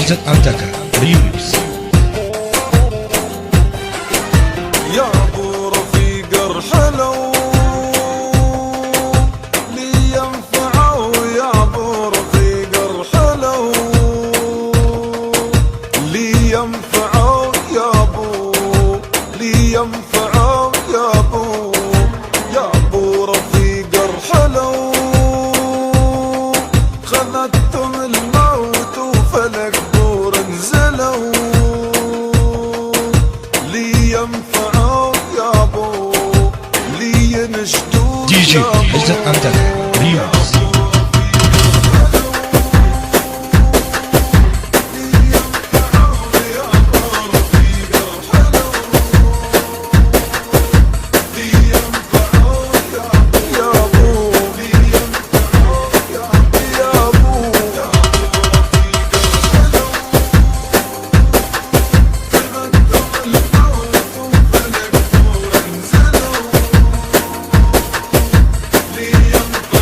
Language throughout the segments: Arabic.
عزت أنتكا ريميكس. يا ابو رفيق ارحلوا لي ينفعوا، يا ابو رفيق ارحلوا لي ينفعوا، يا ابو لي ينفعوا، يا ابو يا ابو رفيق ارحلوا خذتم الموت وفلك بور انزلوا لي ينفعوا، يا ابو لي ينشدوا دي جي عزت أنتكا ريميكس. لي ينفعوا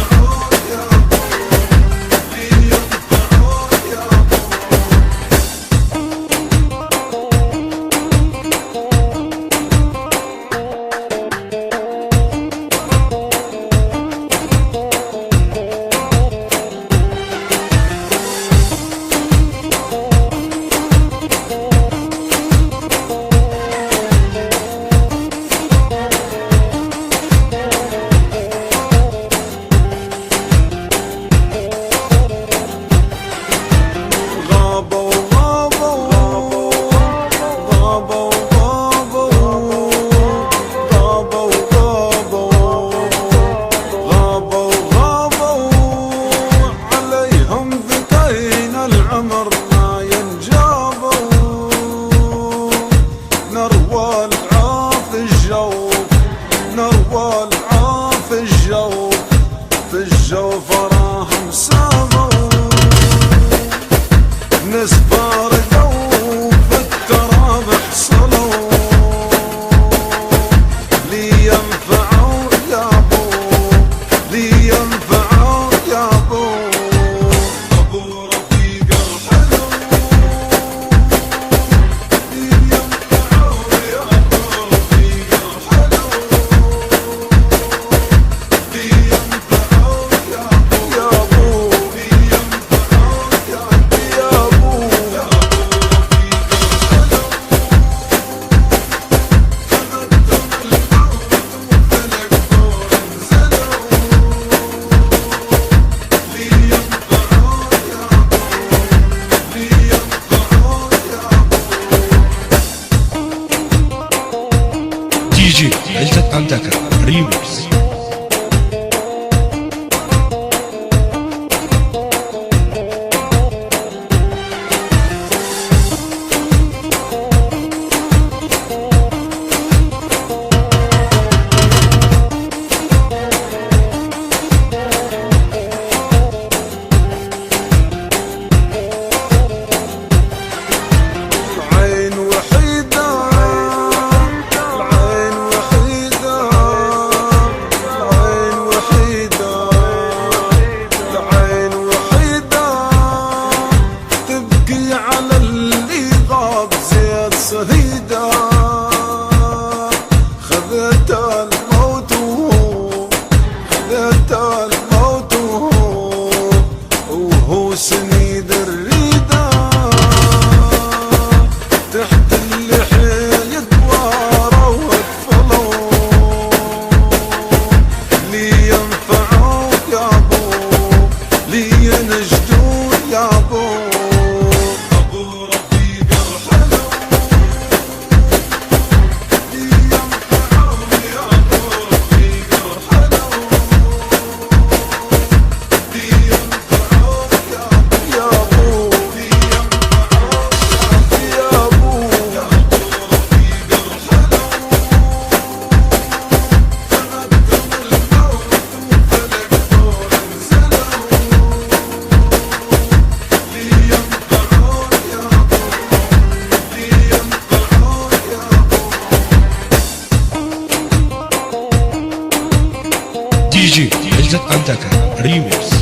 عزت أنتكا ريميكس.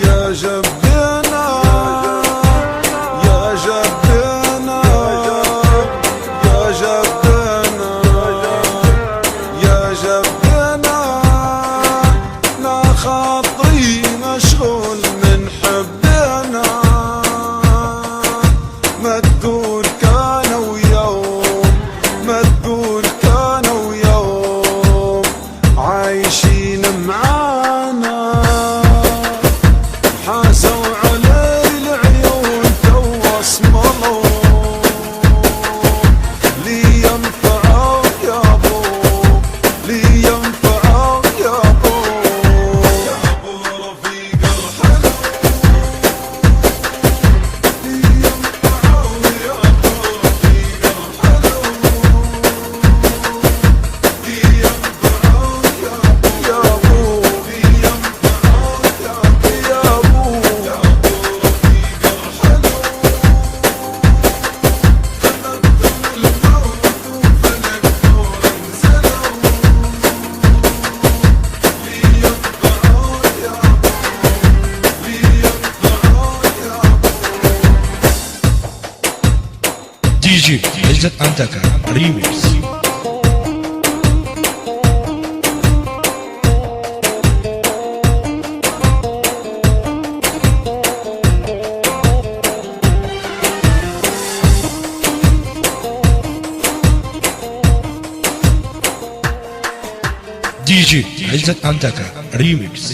يا جبنا يا جبنا يا جبنا يا جبنا لا خاطري مشغول من حبنا ما تقول كان ويوم ما تقول كان ويوم عايشين معانا حاسوا علي العيون تو اسمروا لي ينفعوا يا ابو لي ينفعوا يا ابو رفيق الحلو لي ينفعوا يا ابو رفيق الحلو لي ينفعوا يا ابو لي ينفعوا يا ابو دي جي عزت أنتكا ريميكس. دي جي عزت أنتكا ريميكس.